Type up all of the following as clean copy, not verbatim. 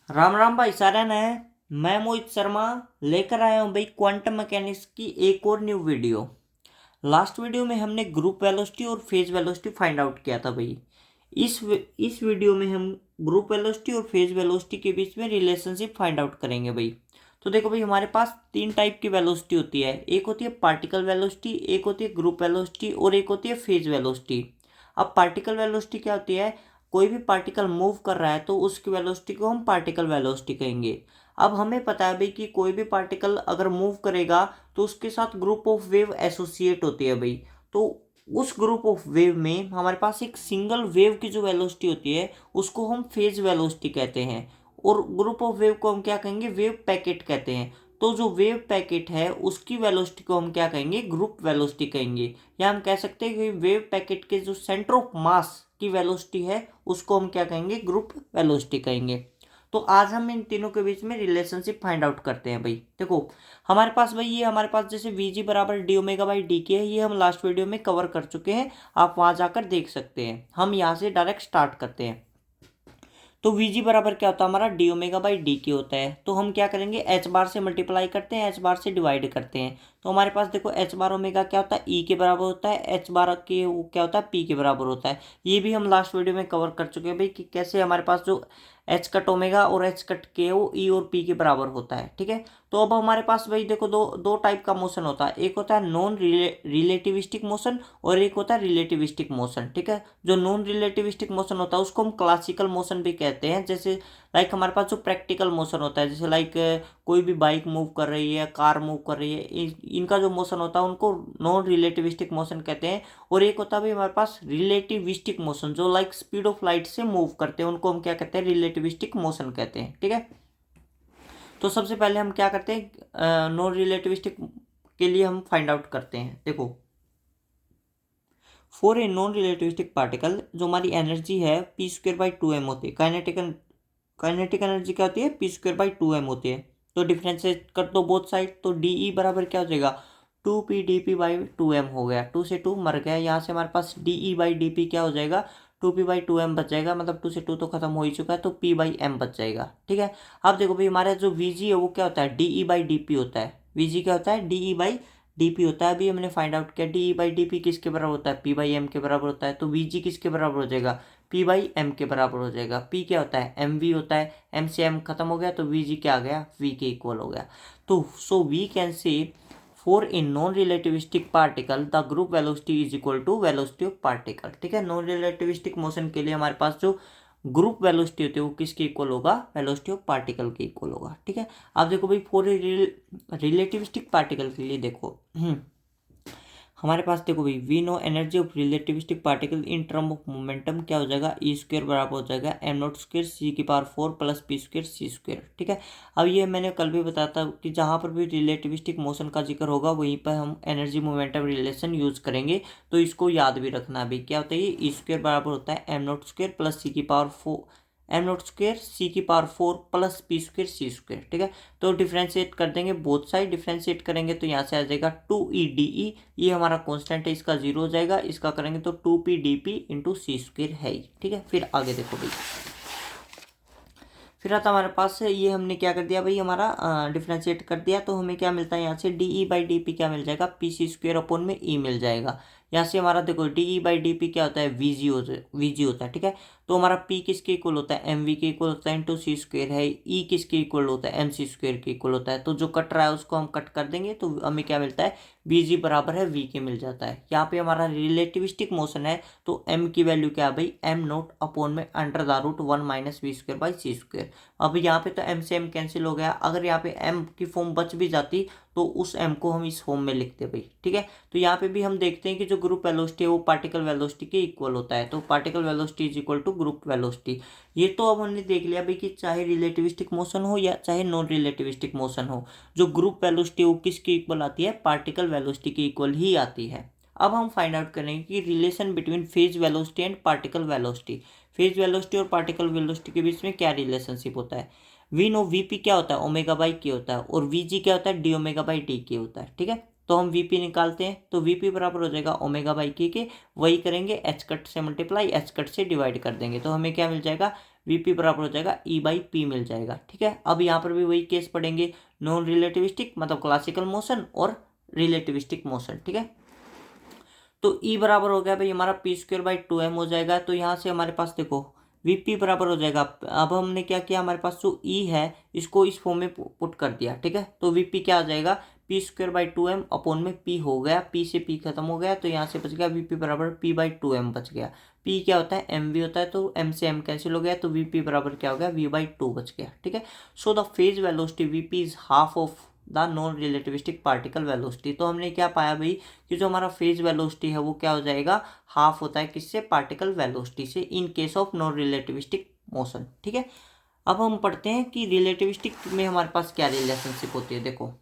राम राम भाई सारन है। मैं मोहित शर्मा लेकर आया हूँ भाई क्वांटम मैकेनिक्स की एक और न्यू वीडियो। लास्ट वीडियो में हमने ग्रुप वेलोसिटी और फेज वेलोसिटी फाइंड आउट किया था भाई। इस वीडियो में हम ग्रुप वेलोसिटी और फेज वेलोसिटी के बीच में रिलेशनशिप फाइंड आउट करेंगे भाई। तो देखो भाई, हमारे पास तीन टाइप की वेलोसिटी होती है। एक होती है पार्टिकल वेलोसिटी, एक होती है ग्रुप वेलोसिटी और एक होती है फेज वेलोसिटी। अब पार्टिकल वेलोसिटी क्या होती है? कोई भी पार्टिकल मूव कर रहा है तो उसकी वेलोसिटी को हम पार्टिकल वेलोसिटी कहेंगे। अब हमें पता है भाई कि कोई भी पार्टिकल अगर मूव करेगा तो उसके साथ ग्रुप ऑफ वेव एसोसिएट होती है भाई। तो उस ग्रुप ऑफ वेव में हमारे पास एक सिंगल वेव की जो वेलोसिटी होती है उसको हम फेज वेलोसिटी कहते हैं। और ग्रुप ऑफ वेव को हम क्या कहेंगे? वेव पैकेट कहते हैं। तो जो वेव पैकेट है उसकी वेलोसिटी को हम क्या कहेंगे? ग्रुप वेलोसिटी कहेंगे। या हम कह सकते हैं कि वेव पैकेट के जो सेंटर ऑफ मास की वेलोसिटी है उसको हम क्या कहेंगे? ग्रुप वेलोसिटी कहेंगे। तो आज हम इन तीनों के बीच में रिलेशनशिप फाइंड आउट करते हैं भाई। देखो, हमारे पास भाई ये हमारे पास जैसे वी जी बराबर डी ओमेगा बाई डी के है, ये हम लास्ट वीडियो में कवर कर चुके हैं। आप वहां जाकर देख सकते हैं। हम यहाँ से डायरेक्ट स्टार्ट करते हैं। तो वी जी बराबर क्या होता है? हमारा डी ओमेगा बाई डी के होता है। तो हम क्या करेंगे? एच बार से मल्टीप्लाई करते हैं, एच बार से डिवाइड करते हैं। तो हमारे पास देखो एच बार ओमेगा क्या होता है? ई के बराबर होता है। एच बार के वो क्या होता है? पी के बराबर होता है। ये भी हम लास्ट वीडियो में कवर कर चुके हैं भाई कि कैसे हमारे पास जो एच कट ओमेगा और एच कट के वो ई और पी के बराबर होता है। ठीक है। तो अब हमारे पास भाई देखो दो दो टाइप का मोशन होता है। एक होता है नॉन रिलेटिविस्टिक मोशन और एक होता है रिलेटिविस्टिक मोशन। ठीक है। जो नॉन रिलेटिविस्टिक मोशन होता है उसको हम क्लासिकल मोशन भी कहते हैं। जैसे लाइक हमारे पास जो प्रैक्टिकल मोशन होता है, जैसे लाइक कोई भी बाइक मूव कर रही है, कार मूव कर रही है, इनका जो मोशन होता है उनको नॉन रिलेटिविस्टिक मोशन कहते हैं। और एक होता है भी हमारे पास रिलेटिविस्टिक मोशन, जो लाइक स्पीड ऑफ लाइट से मूव करते हैं, उनको हम क्या कहते हैं? रिलेटिविस्टिक मोशन कहते हैं। ठीक है। तो सबसे पहले हम क्या करते हैं? नॉन रिलेटिविस्टिक के लिए हम फाइंड आउट करते हैं। देखो, for a non relativistic particle जो हमारी एनर्जी है P square by two M होती है। काइनेटिक एनर्जी क्या होती है? P square by two M होती है। तो डिफरेंशिएट कर दो बोथ साइड, तो डी ई बराबर क्या हो जाएगा? Two P D P by two M हो गया। टू से टू मर गया, यहाँ से हमारे पास D E by D P क्या हो जाएगा? Two P by two M बच जाएगा। मतलब टू से टू तो खत्म हो ही चुका है, तो पी बाई एम बच जाएगा। ठीक है। अब देखो भाई, हमारा जो वी जी है वो क्या होता है? D E by D P होता है। वी जी क्या होता है? D E by D P होता है। अभी हमने फाइंड आउट किया D E by D P किसके बराबर होता है? पी बाई एम के बराबर होता है। तो वी जी किसके बराबर हो जाएगा? पी बाई एम के बराबर हो जाएगा। पी क्या होता है? एम वी होता है। एम से एम खत्म हो गया तो वी जी क्या आ गया? वी के इक्वल हो गया। तो so we can say for in non relativistic particle the group velocity is equal to velocity of particle. ठीक है। नॉन रिलेटिविस्टिक मोशन के लिए हमारे पास जो ग्रुप वेलोसिटी होती है वो किसके इक्वल होगा? वेलोसिटी ऑफ पार्टिकल के इक्वल होगा। ठीक है। अब देखो भाई, फॉर रिलेटिविस्टिक पार्टिकल के लिए देखो, हमारे पास देखो भाई, we know energy of relativistic particle in term of momentum क्या हो जाएगा? ई स्क्वायर बराबर हो जाएगा एम नॉट स्क्वायर सी की power four plus P square C square. ठीक है। अब ये मैंने कल भी बताया था कि जहाँ पर भी रिलेटिविस्टिक मोशन का जिक्र होगा वहीं पर हम एनर्जी मोमेंटम रिलेशन यूज करेंगे। तो इसको याद भी रखना भी, क्या होता है? ये ई स्क्वायर बराबर होता है M not square plus C की power four, M not square C की power four plus P square C square. ठीक है। तो डिफ्रेंशिएट कर देंगे बोथ साइड। डिफ्रेंशिएट करेंगे तो यहाँ से आ जाएगा टू ई डी ई, ये हमारा कांस्टेंट है, इसका जीरो हो जाएगा। इसका करेंगे तो two P D P into C square है ही। ठीक है। फिर आगे देखो भाई, फिर आता हमारे पास ये हमने क्या कर दिया भाई, हमारा डिफ्रेंशिएट कर दिया। तो हमें क्या मिलता है यहाँ से? D E by D P क्या मिल जाएगा? पी सी स्क्वायर अपॉन में ई मिल जाएगा। यहाँ से हमारा देखो D E by D P क्या होता है? वी जी होता है। ठीक है। तो हमारा पी किसके इक्वल होता है? एम वी के इक्वल होता है इंटू सी स्क्वायर है। ई किसके इक्वल होता है? एम सी स्क्वायर के इक्वल होता है। तो जो कट रहा है उसको हम कट कर देंगे तो हमें क्या मिलता है? वी जी बराबर है वी के मिल जाता है। यहाँ पे हमारा रिलेटिविस्टिक मोशन है तो एम की वैल्यू क्या है भाई? एम नोट अपॉन में under the root one minus V square by C square. अब यहाँ पे तो एम से एम कैंसिल हो गया। अगर यहाँ पे एम की फॉर्म बच भी जाती तो उस एम को हम इस फॉर्म में लिखते भाई। ठीक है। तो यहाँ पे भी हम देखते हैं कि जो ग्रुप वेलोसिटी है वो पार्टिकल वेलोसिटी के इक्वल होता है। तो particle velocity is equal to group velocity. ये तो अब हमने देख लिया भाई कि चाहे रिलेटिविस्टिक मोशन हो या चाहे नॉन रिलेटिविस्टिक मोशन हो, जो ग्रुप वेलोसिटी वो किसके इक्वल आती है? पार्टिकल वेलोसिटी के इक्वल ही आती है। अब हम फाइंड आउट करेंगे कि relation between phase velocity and particle velocity, phase velocity और पार्टिकल वेलोसिटी के बीच में क्या रिलेशनशिप होता है? वी नो वी पी क्या होता है? ओमेगा बाई के होता है। और वी जी क्या होता है? डी ओमेगा बाई डी के होता है। ठीक है। तो हम वी पी निकालते हैं तो वी पी बराबर हो जाएगा ओमेगा बाई के। वही करेंगे एच कट से मल्टीप्लाई, एच कट से डिवाइड कर देंगे तो हमें क्या मिल जाएगा? वीपी बराबर हो जाएगा ई बाई पी मिल जाएगा। ठीक है, अब यहाँ पर भी वही केस पढ़ेंगे, नॉन रिलेटिविस्टिक मतलब क्लासिकल मोशन और रिलेटिविस्टिक मोशन। ठीक है, तो ई बराबर हो गया भाई हमारा पी स्क्वायर बाई 2m हो जाएगा। तो यहाँ से हमारे पास देखो वीपी बराबर हो जाएगा, अब हमने क्या किया, हमारे पास जो ई है इसको इस फॉर्म में पुट कर दिया। ठीक है, तो वीपी क्या आ जाएगा, P square by 2m upon में पी हो गया, पी से पी खत्म हो गया, तो यहाँ से बच गया वीपी बराबर पी बाई 2m बच गया। पी क्या होता है, एम वी होता है, तो एम से एम कैंसिल हो गया, तो वीपी बराबर क्या हो गया, वी बाई 2 बच गया। ठीक है, so the phase velocity VP is half of the non relativistic particle velocity. तो हमने क्या पाया भाई कि जो हमारा फेज वेलोसिटी है वो क्या हो जाएगा, हाफ होता है किससे, पार्टिकल वेलोसिटी से, in case of non relativistic motion. ठीक है, अब हम पढ़ते हैं कि रिलेटिविस्टिक में हमारे पास क्या रिलेशनशिप होती है। देखो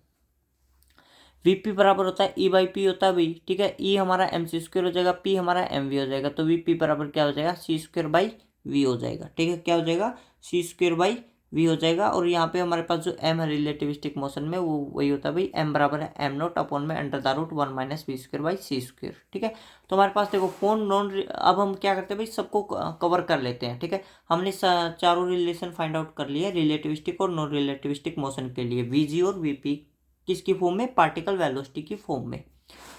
वीपी बराबर होता है ई बाई पी होता है भाई। ठीक है, ई हमारा एम सी स्क्वायर हो जाएगा, पी हमारा एम वी हो जाएगा, तो वीपी बराबर क्या हो जाएगा, सी स्क्वायर बाई वी हो जाएगा। ठीक है, क्या हो जाएगा, सी स्क्वायर बाई वी हो जाएगा। और यहाँ पे हमारे पास जो एम है रिलेटिविस्टिक मोशन में वो वही होता है भाई, एम बराबर है एम नोट अपॉन में under the root 1 minus V square by C square. ठीक है, तो हमारे पास देखो फोन नॉन, अब हम क्या करते हैं भाई, सबको कवर कर लेते हैं। ठीक है, हमने चारों रिलेशन फाइंड आउट कर लिए रिलेटिविस्टिक और नॉन रिलेटिविस्टिक मोशन के लिए, वी जी और वीपी किसकी फॉर्म में, पार्टिकल वेलोसिटी की फॉर्म में।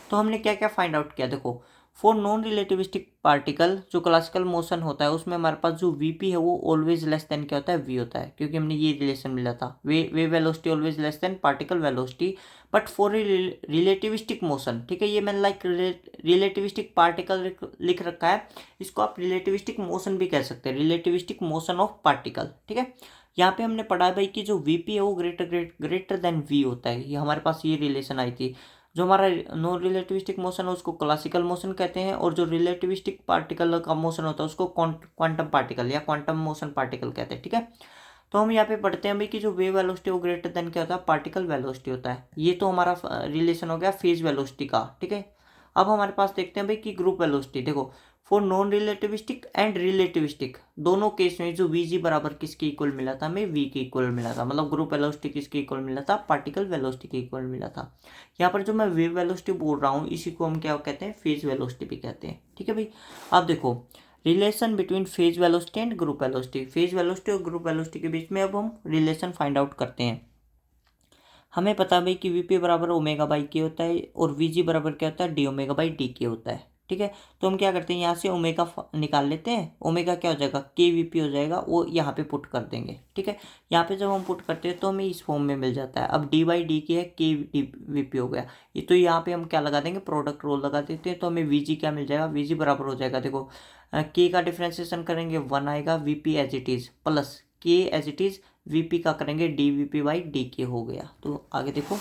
तो हमने क्या क्या फाइंड आउट किया, देखो फॉर नॉन रिलेटिविस्टिक पार्टिकल जो क्लासिकल मोशन होता है उसमें हमारे पास जो वीपी है वो ऑलवेज लेस देन क्या होता है, वी होता है, क्योंकि हमने ये रिलेशन मिला था, wave velocity always less than particle velocity. But for relativistic motion, ठीक है, ये मैंने लाइक रिलेटिविस्टिक पार्टिकल लिख रखा है, इसको आप रिलेटिविस्टिक मोशन भी कह सकते हैं, रिलेटिविस्टिक मोशन ऑफ पार्टिकल। ठीक है, यहाँ पे हमने पढ़ा है भाई कि जो वीपी है वो ग्रेटर देन वी होता है, ये हमारे पास ये रिलेशन आई थी। जो हमारा नॉन रिलेटिविस्टिक मोशन है उसको क्लासिकल मोशन कहते हैं, और जो रिलेटिविस्टिक पार्टिकल का मोशन होता है उसको क्वांटम पार्टिकल या क्वांटम मोशन पार्टिकल कहते हैं। ठीक है, तो हम यहाँ पे पढ़ते हैं भाई कि जो वेव वेलोसिटी वो ग्रेटर देन क्या होता है, पार्टिकल वेलोसिटी होता है। ये तो हमारा रिलेशन हो गया फेज वेलोसिटी का। ठीक है, अब हमारे पास देखते हैं भाई कि ग्रुप वेलोसिटी, देखो for non relativistic and relativistic दोनों केस में जो वी जी बराबर किसके इक्वल मिला था, हमें वी के इक्वल मिला था, मतलब ग्रुप वेलोसिटी किसके इक्वल मिला था, पार्टिकल वेलोसिटी के इक्वल मिला था। यहाँ पर जो मैं वेव वेलोसिटी बोल रहा हूँ इसी को हम क्या कहते हैं, फेज वेलोसिटी भी कहते हैं। ठीक है भाई, अब देखो relation between phase velocity and group velocity, phase velocity और ग्रुप वेलोसिटी के बीच में अब हम रिलेशन फाइंड आउट करते हैं। हमें पता है भाई कि वीपी बराबर ओमेगा बाई के होता है और वीजी बराबर क्या होता है, डी ओमेगा बाई डी के होता है। ठीक है, तो हम क्या करते हैं, यहाँ से ओमेगा निकाल लेते हैं, ओमेगा क्या हो जाएगा, के वीपी हो जाएगा, वो यहाँ पे पुट कर देंगे। ठीक है, यहाँ पे जब हम पुट करते हैं तो हमें इस फॉर्म में मिल जाता है। अब डी बाई डी के है, के डी वीपी हो गया, ये तो यहाँ पे हम क्या लगा देंगे, प्रोडक्ट रोल लगा देते हैं, तो हमें वीजी क्या मिल जाएगा, वीजी बराबर हो जाएगा, देखो के का डिफ्रेंसिएशन करेंगे 1 आएगा, VP as it is plus K as it is, VP का करेंगे डी वीपी बाई डी के हो गया। तो आगे देखो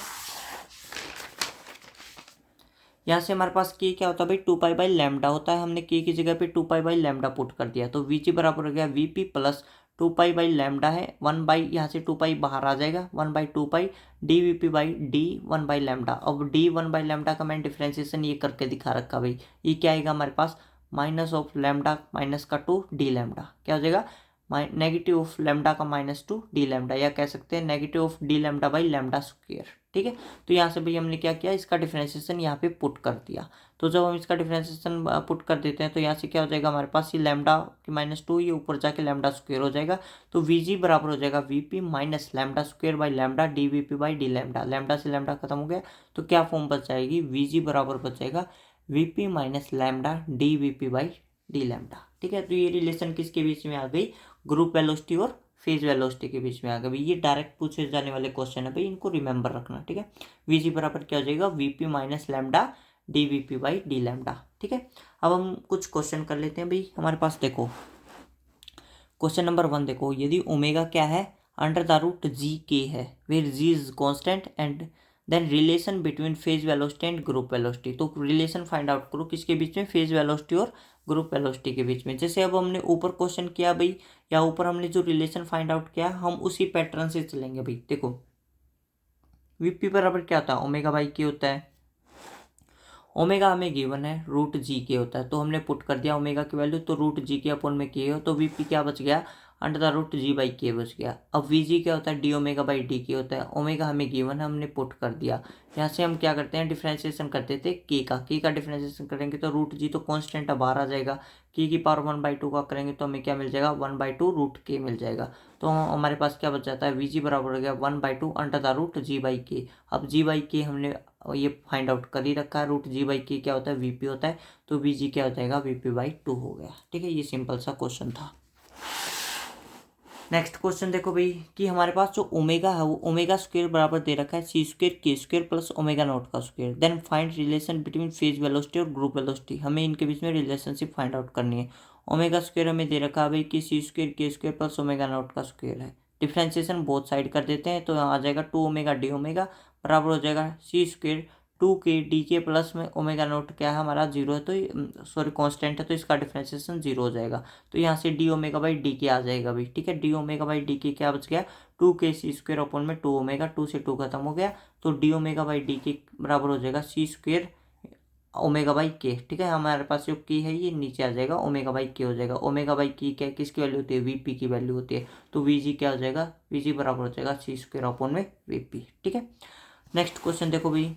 यहाँ से हमारे पास के क्या होता है भाई, 2 पाई बाई लैम्डा होता है, हमने के की जगह पे 2 पाई बाई लैम्डा पुट कर दिया, तो वीजी बराबर हो गया VP plus 2 pi by lambda है 1 बाई, यहाँ से 2 पाई बाहर आ जाएगा, 1 by 2 pi D VP by D 1 by lambda. अब डी 1 बाई लैम्डा का मैंने डिफ्रेंसिएशन ये करके दिखा रखा भाई, ये क्या आएगा हमारे पास, माइनस ऑफ लैम्डा माइनस का 2 डी लैम्डा, क्या हो जाएगा, नेगेटिव ऑफ लैम्डा का -2 डी लैम्डा, या कह सकते हैं negative of D lambda by lambda square. ठीक है, तो यहाँ से भाई हमने क्या किया, इसका डिफरेंशिएशन यहाँ पे पुट कर दिया। तो जब हम इसका डिफरेंशिएशन पुट कर देते हैं तो यहाँ से क्या हो जाएगा, हमारे पास ये लैम्डा की -2 ये ऊपर जाके लैम्डा स्क्वायर हो जाएगा, तो वीजी बराबर हो जाएगा VP minus lambda square by lambda D VP by D lambda, lambda से लैम्डा खत्म हो गया, तो क्या फॉर्म बच जाएगी, वीजी बराबर बच जाएगा VP minus lambda D VP by D lambda. ठीक है, तो ये रिलेशन किसके बीच में आ गई, ग्रुप वेलोसिटी और फेज वेलोसिटी के बीच में आ गया भाई। ये डायरेक्ट पूछे जाने वाले क्वेश्चन है भाई, इनको रिमेंबर रखना। ठीक है, वीजी बराबर क्या हो जाएगा, VP minus lambda D VP by D lambda. ठीक है, अब हम कुछ क्वेश्चन कर लेते हैं भाई। हमारे पास देखो क्वेश्चन नंबर 1 देखो, यदि ओमेगा क्या है, under the root G K है, where G is constant and then relation between phase velocity and group velocity. तो रिलेशन फाइंड आउट करो किसके बीच में, फेज वेलोसिटी और ग्रुप वेलोसिटी के बीच में। जैसे अब हमने ऊपर क्वेश्चन किया भाई, या ऊपर हमने जो रिलेशन फाइंड आउट किया हम उसी पैटर्न से चलेंगे भाई। देखो वीपी बराबर क्या होता है, ओमेगा बाई के होता है, ओमेगा हमें गिवन है रूट जी के होता है, तो हमने पुट कर दिया ओमेगा की वैल्यू, तो रूट जी के अपॉन में के हो, तो वीपी क्या बच गया, under the root G by K बच गया। अब वी जी क्या होता है, डी ओमेगा बाई डी के होता है। ओमेगा हमें गिवन है, हमने पुट कर दिया। यहाँ से हम क्या करते हैं, डिफ्रेंशिएशन करते थे के का डिफ्रेंशिएशन करेंगे तो रूट जी तो कॉन्स्टेंट है, बाहर आ जाएगा। के की पावर 1/2 का करेंगे तो हमें क्या मिल जाएगा, 1/2 रूट के मिल जाएगा। तो हमारे पास क्या बच जाता है, वी जी बराबर हो गया 1/2 under the root G by K. अब जी बाई के हमने ये फाइंड आउट कर ही रखा है, रूट जी बाई के क्या होता है, वीपी होता है। तो वी जी क्या हो जाएगा, वीपी/2 हो गया। ठीक है, ये सिंपल सा क्वेश्चन था। नेक्स्ट क्वेश्चन देखो भाई कि हमारे पास जो ओमेगा है वो ओमेगा स्क्वायर बराबर दे रखा है C square K square plus omega naught का square. Then find relation between phase velocity और ग्रुप वेलोसिटी। हमें इनके बीच में रिलेशनशिप फाइंड आउट करनी है। ओमेगा स्क्वायर हमें दे रखा है भाई कि सी square K square plus omega naught का स्क्वायर है। डिफ्रेंसिएशन बोथ साइड कर देते हैं तो यहाँ आ जाएगा 2 ओमेगा डी ओमेगा बराबर हो जाएगा सी स्क्वायर 2 के डी के प्लस में ओमेगा नोट क्या है हमारा 0 है, तो सॉरी कांस्टेंट है, तो इसका डिफ्रेंशिएशन 0 हो जाएगा। तो यहाँ से डी ओमेगा बाई डी के आ जाएगा भाई। ठीक है, डी ओमेगा बाई डी के क्या बच गया, 2 के सी स्क्वायर अपॉन में 2 ओमेगा, 2 से 2 खत्म हो गया। तो डी ओमेगा बाई डी के बराबर हो जाएगा सी स्क्वायर ओमेगा बाई के। ठीक है, हमारे पास जो की है ये नीचे आ जाएगा, ओमेगा बाई के हो जाएगा। ओमेगा बाई की क्या किसकी वैल्यू होती है, वीपी की वैल्यू होती है। तो वीजी क्या हो जाएगा, वीजी बराबर हो जाएगा सी स्क्वायर अपॉन में वीपी। ठीक है, नेक्स्ट क्वेश्चन देखो भाई,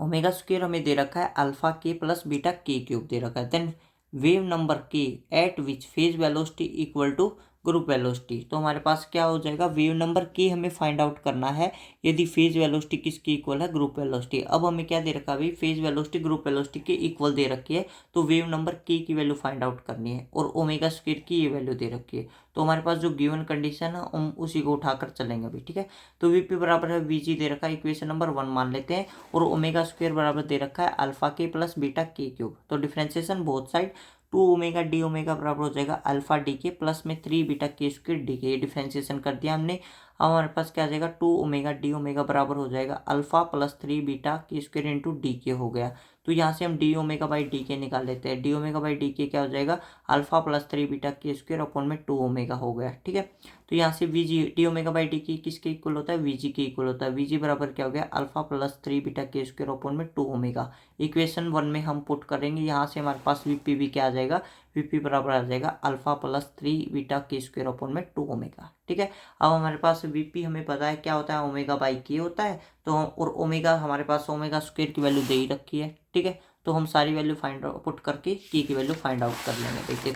ओमेगा स्क्वायर हमें दे रखा है alpha K plus beta K cube दे रखा है। Then wave number K at which phase velocity equal to group velocity. तो हमारे पास क्या हो जाएगा, वेव नंबर के हमें फाइंड आउट करना है यदि फेज वेलोसिटी किसकी इक्वल है, ग्रुप वेलोसिटी। अब हमें क्या दे रखा है भाई, फेज वेलोसिटी ग्रुप वेलोसिटी के इक्वल दे रखी है, तो वेव नंबर के की वैल्यू फाइंड आउट करनी है और ओमेगा स्क्वायर की ये वैल्यू दे रखी है। तो हमारे पास जो गिवन कंडीशन है हम उसी को उठाकर चलेंगे अभी। ठीक है, तो वीपी बराबर है वीजी दे रखा है, इक्वेशन नंबर 1 मान लेते हैं, और ओमेगा स्क्वायर बराबर दे रखा है alpha K plus beta K cube. तो differentiation both side 2 omega D omega बराबर हो जाएगा अल्फा डी के प्लस में 3 बीटा के स्क्वायर डी के। ये डिफ्रेंसिएशन कर दिया हमने। अब हमारे पास क्या आ जाएगा, 2 ओमेगा डी ओमेगा बराबर हो जाएगा अल्फा प्लस 3 बीटा के स्क्वायर इंटू डी के हो गया। तो यहाँ से हम डी ओमेगा बाई डी के निकाल लेते हैं। डी ओमेगा बाई डी के क्या हो जाएगा, अल्फा प्लस 3 बीटा के स्क्वायर अपॉन में 2 ओमेगा हो गया। ठीक है, तो यहाँ से VG D omega by D की किसके इक्वल होता है, वीजी के इक्वल होता है। वीजी बराबर क्या हो गया, अल्फा प्लस 3 बीटा के स्क्वायर अपॉन में 2 ओमेगा। इक्वेशन 1 में हम पुट करेंगे, यहाँ से हमारे पास वीपी भी क्या आ जाएगा, वीपी बराबर आ जाएगा अल्फा प्लस 3 बीटा के स्क्वायर अपॉन में 2 ओमेगा। ठीक है, अब हमारे पास वीपी हमें पता है क्या होता है, ओमेगा बाई के होता है। तो और ओमेगा हमारे पास ओमेगा स्क्वायर की वैल्यू दे ही रखी है। ठीक है, तो हम सारी वैल्यू फाइंड आउट पुट करके की वैल्यू फाइंड आउट कर लेंगे। देखिए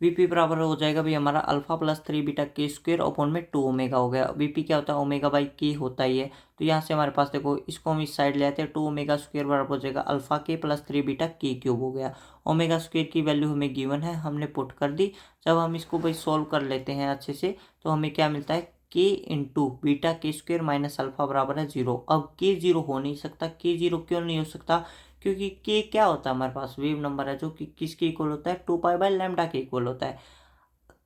वीपी बराबर हो जाएगा भाई हमारा अल्फा प्लस 3 बीटा के स्क्वायर अपॉन में 2 ओमेगा हो गया। वीपी क्या होता है, ओमेगा बाई के होता ही है। तो यहाँ से हमारे पास देखो इसको हम इस साइड ले आते हैं, 2 ओमेगा स्क्वायर बराबर हो जाएगा alpha K plus 3 beta K cube हो गया। ओमेगा स्क्वायर की वैल्यू हमें गिवन है, हमने पुट कर दी। जब हम इसको भाई सॉल्व कर लेते हैं अच्छे से तो हमें क्या मिलता है, के इंटू बीटा के स्क्वायर माइनस अल्फा बराबर है 0। अब के 0 हो नहीं सकता। के 0 क्यों नहीं हो सकता, क्योंकि के क्या होता है हमारे पास, वेव नंबर है जो कि किसके इक्वल होता है, 2 पाई/लैम्डा के इक्वल होता है।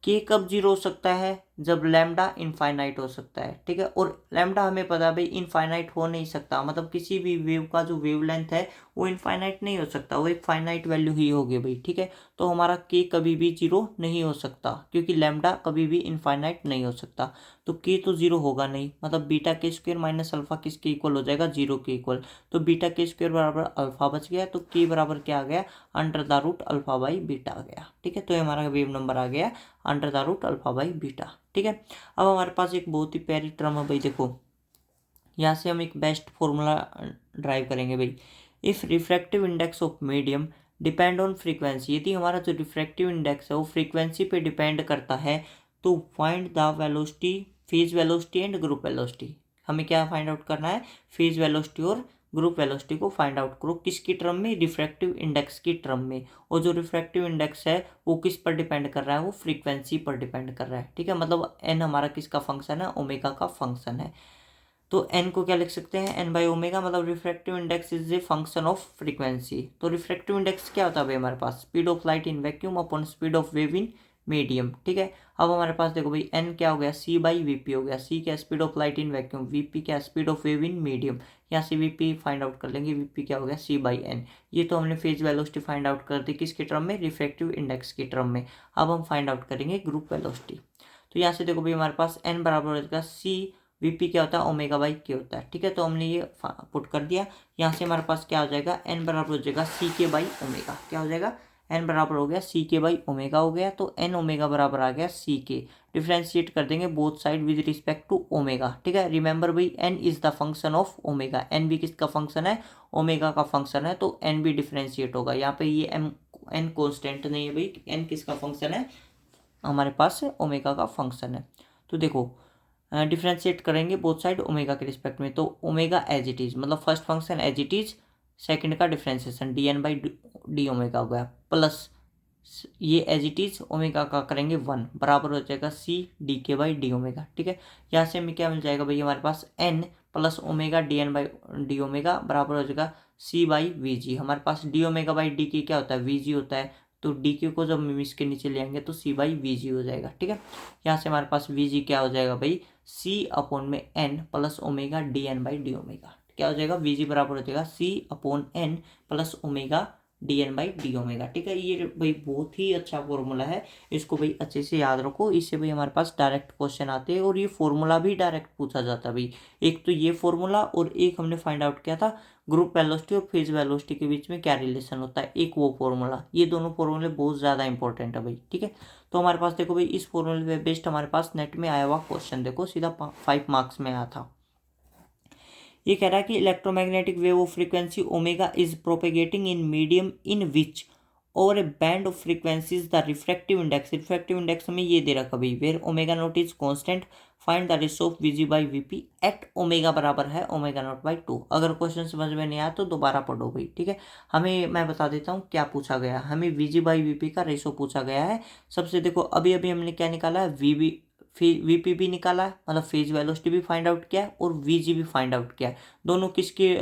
के कब 0 हो सकता है, जब लैम्डा इनफाइनाइट हो सकता है। ठीक है, और लैम्डा हमें पता है भाई इनफाइनाइट हो नहीं सकता, मतलब किसी भी वेव का जो वेवलेंथ है वो इनफाइनाइट नहीं हो सकता, वो एक फाइनाइट वैल्यू ही होगी भाई। ठीक है, तो हमारा के कभी भी 0 नहीं हो सकता, क्योंकि लैम्डा कभी भी इनफाइनाइट नहीं हो सकता। तो के तो 0 होगा नहीं, मतलब बीटा के स्क्वायर माइनस अल्फा किसके इक्वल हो जाएगा, 0 के इक्वल। तो बीटा के स्क्वायर बराबर अल्फा बच गया, तो के बराबर क्या आ गया, under the root alpha by beta आ गया। ठीक है, तो ये हमारा वेव नंबर आ गया under the root alpha by beta. ठीक है, अब हमारे पास एक बहुत ही प्यारी टर्म है भाई, देखो यहाँ से हम एक बेस्ट फॉर्मूला ड्राइव करेंगे भाई। If refractive index of medium depend on frequency, यदि हमारा जो रिफ्रैक्टिव इंडेक्स है वो फ्रीक्वेंसी पे डिपेंड करता है, तो find the velocity, phase velocity and group velocity. हमें क्या फाइंड आउट करना है, फेज वेलोसिटी और ग्रुप वेलोसिटी को फाइंड आउट करो। किसकी टर्म में, रिफ्रैक्टिव इंडेक्स की टर्म में। और जो रिफ्रैक्टिव इंडेक्स है वो किस पर डिपेंड कर रहा है, वो फ्रीक्वेंसी पर डिपेंड कर रहा है। ठीक है, मतलब एन हमारा किसका फंक्शन है, ओमेगा का फंक्शन है। तो एन को क्या लिख सकते हैं, एन बाई ओमेगा, मतलब refractive index is a function of frequency. तो रिफ्रैक्टिव इंडेक्स क्या होता है भाई हमारे पास, speed of light in vacuum upon speed of wave in medium. ठीक है, अब हमारे पास देखो भाई एन क्या हो गया, सी बाई वीपी हो गया। सी क्या, speed of light in vacuum, VP क्या, speed of wave in medium. यहाँ से वीपी फाइंड आउट कर लेंगे, वीपी क्या हो गया, सी बाई एन। ये तो हमने फेज वेलोसिटी फाइंड आउट कर दी किसके टर्म में, रिफ्रैक्टिव इंडेक्स की टर्म में। अब हम फाइंड आउट करेंगे ग्रुप वेलोसिटी। तो यहाँ से देखो भाई हमारे पास एन बराबर हो जाएगा सी, वीपी क्या होता है, ओमेगा बाई के होता है। ठीक है, तो हमने ये पुट कर दिया। यहाँ से हमारे पास क्या हो जाएगा, एन बराबर हो जाएगा सी के बाई ओमेगा। क्या हो जाएगा, एन बराबर हो गया सी के बाई ओमेगा हो गया, तो एन ओमेगा बराबर आ गया सी के। डिफ्रेंशिएट कर देंगे both side with respect to omega, ठीक है। रिमेंबर भाई N is the function of omega, N भी किसका फंक्शन है, ओमेगा का फंक्शन है, तो एन भी डिफ्रेंशिएट होगा। यहाँ पे ये एन कॉन्स्टेंट नहीं है भाई, एन किसका फंक्शन है, हमारे पास ओमेगा का फंक्शन है। तो देखो डिफ्रेंशिएट करेंगे बोथ साइड ओमेगा के रिस्पेक्ट में, तो ओमेगा एज इट इज, मतलब first function as it is, second का differentiation D N by D omega हो गया, प्लस ये एज इट इज ओमेगा का करेंगे 1 बराबर हो जाएगा सी डी के बाई डी ओमेगा, ठीक है। यहाँ से हमें क्या मिल जाएगा भाई, हमारे पास N plus omega D N by D omega बराबर हो जाएगा सी बाई वी जी। हमारे पास डी ओमेगा बाई डी के क्या होता है, वी जी होता है, तो डी के को जब हम इसके नीचे ले आएंगे तो सी बाई वी जी हो जाएगा, ठीक है। यहाँ से हमारे पास वी जी क्या हो जाएगा भाई, सी अपॉन में N plus omega D N by D omega, क्या हो जाएगा, वी जी बराबर हो जाएगा C upon N plus omega D N by D omega, ठीक है। ये भाई बहुत ही अच्छा फॉर्मूला है, इसको भाई अच्छे से याद रखो, इससे भाई हमारे पास डायरेक्ट क्वेश्चन आते हैं और ये फॉर्मूला भी डायरेक्ट पूछा जाता है भाई। एक तो ये फॉर्मूला और एक हमने फाइंड आउट किया था ग्रुप वेलोसिटी और फेज वेलोसिटी के बीच में क्या रिलेशन होता है, एक वो फॉर्मूला। ये दोनों फॉर्मूले बहुत ज़्यादा इंपॉर्टेंट है भाई, ठीक है। तो हमारे पास देखो भाई इस फॉर्मूले पे बेस्ड हमारे पास नेट में आया हुआ क्वेश्चन देखो, सीधा 5 मार्क्स में आया था। ये कह रहा है कि electromagnetic wave of frequency omega is propagating in medium in which over a band of frequencies the refractive index में ये दे रखा भाई, where omega not is constant, find the ratio of VG by VP at omega बराबर है omega naught by 2। अगर question समझ में नहीं आया तो दोबारा पढ़ो भाई, ठीक है। हमें मैं बता देता हूँ क्या पूछा गया, हमें वीजी बाई वीपी का रेशियो पूछा गया है। सबसे देखो अभी अभी हमने क्या निकाला है, वीपी भी निकाला है, मतलब फेज वेलोसिटी भी फाइंड आउट किया है और वीजी भी फाइंड आउट किया है। दोनों किसके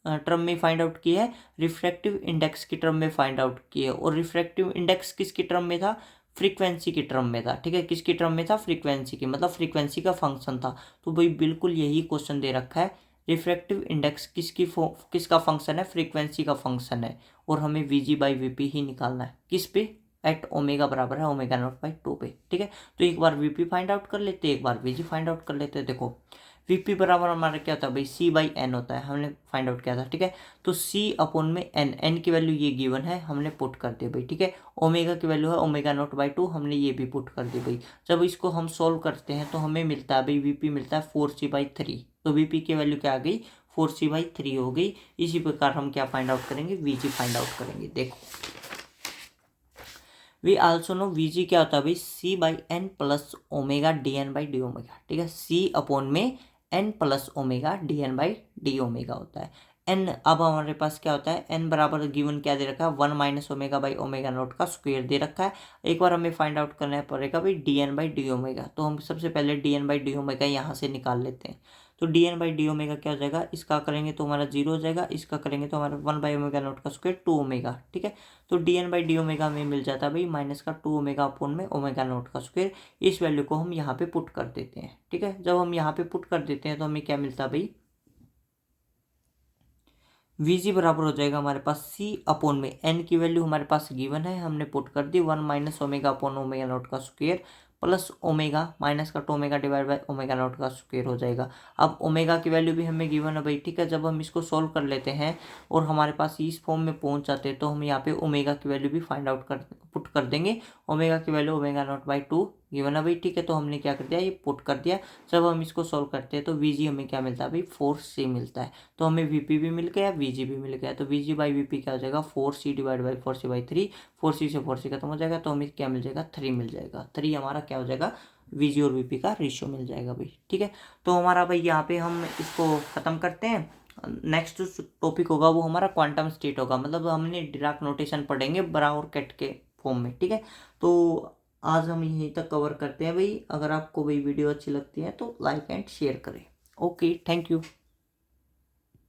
टर्म में फाइंड आउट किया है, रिफ्रैक्टिव इंडेक्स की टर्म में फाइंड आउट किया है। और रिफ्रैक्टिव इंडेक्स किसकी टर्म में था, फ्रीक्वेंसी की टर्म में था, ठीक है। किसकी टर्म में था, फ्रीक्वेंसी की, मतलब फ्रीक्वेंसी का फंक्शन था। तो भाई बिल्कुल यही क्वेश्चन दे रखा है, रिफ्रैक्टिव इंडेक्स किसका फंक्शन है, फ्रीक्वेंसी का फंक्शन है, और हमें वीजी बाई वीपी ही निकालना है, किस पे, एट ओमेगा बराबर है ओमेगा नॉट बाई 2 पे, ठीक है। तो एक बार वीपी फाइंड आउट कर लेते हैं, एक बार वीजी फाइंड आउट कर लेते हैं। देखो वीपी बराबर हमारा क्या होता है भाई, सी बाई एन होता है, हमने फाइंड आउट किया था, ठीक है। तो सी अपॉन में एन, एन की वैल्यू ये गिवन है, हमने पुट कर दी भाई, ठीक है। ओमेगा की वैल्यू है ओमेगा नॉट बाई 2, हमने ये भी पुट कर दी भाई। जब इसको हम सोल्व करते हैं तो हमें मिलता है भाई, वीपी मिलता है 4c/3, तो वीपी की वैल्यू क्या आ गई, 4c/3 हो गई। इसी प्रकार हम क्या फाइंड आउट करेंगे, वीजी फाइंड आउट करेंगे। देखो वी आल्सो नो वीजी क्या होता है भाई, C by N plus omega D N by D omega, ठीक है। सी अपॉन में N plus omega D N by D omega होता है। एन अब हमारे पास क्या होता है, एन बराबर गिवन क्या दे रखा है, 1 minus omega by omega naught का स्क्वायर दे रखा है। एक बार हमें फाइंड आउट करना पड़ेगा भाई D N by D omega, तो हम सबसे पहले D N by D omega यहाँ से निकाल लेते हैं। तो D N by D omega क्या हो जाएगा, इसका करेंगे तो हमारा 0 हो जाएगा, इसका करेंगे तो हमारा 1 बाई ओमेगा नोट का स्क्वायर 2 ओमेगा, ठीक है। तो D N by D omega में मिल जाता है भाई माइनस का 2 ओमेगा अपोन में ओमेगा नोट का स्क्वायर। इस वैल्यू को हम यहाँ पे पुट कर देते हैं, ठीक है। जब हम यहाँ पे पुट कर देते हैं तो हमें क्या मिलता है भाई, वीजी बराबर हो जाएगा हमारे पास सी अपॉन में एन की वैल्यू हमारे पास गिवन है, हमने पुट कर दी 1 minus omega upon omega naught का स्क्वायर प्लस ओमेगा माइनस का 2 omega divide by omega naught का स्क्वायर हो जाएगा। अब ओमेगा की वैल्यू भी हमें गिवन है भाई, ठीक है। जब हम इसको सॉल्व कर लेते हैं और हमारे पास इस फॉर्म में पहुंच जाते हैं तो हम यहाँ पे ओमेगा की वैल्यू भी फाइंड आउट कर पुट कर देंगे। ओमेगा की value omega naught by 2 given है भाई, ठीक है। तो हमने क्या कर दिया, ये पुट कर दिया। जब हम इसको सॉल्व करते हैं तो वीजी हमें क्या मिलता है भाई, 4c मिलता है। तो हमें वीपी भी मिल गया, वीजी भी मिल गया। तो वीजी बाई वीपी क्या हो जाएगा, 4c divide by 4c/3, 4c से 4c खत्म हो जाएगा, तो हमें क्या मिल जाएगा, 3 मिल जाएगा। 3 हमारा क्या हो जाएगा, वीजी और वीपी का रेशियो मिल जाएगा भाई, ठीक है। तो हमारा भाई यहाँ पे हम इसको ख़त्म करते हैं। नेक्स्ट जो टॉपिक होगा वो हमारा क्वांटम स्टेट होगा, मतलब हमने डिराक नोटेशन पढ़ेंगे बरा और कैट के फॉर्म में, ठीक है। तो आज हम यहीं तक कवर करते हैं भाई। अगर आपको भाई वीडियो अच्छी लगती है तो लाइक एंड शेयर करें। Okay, thank you.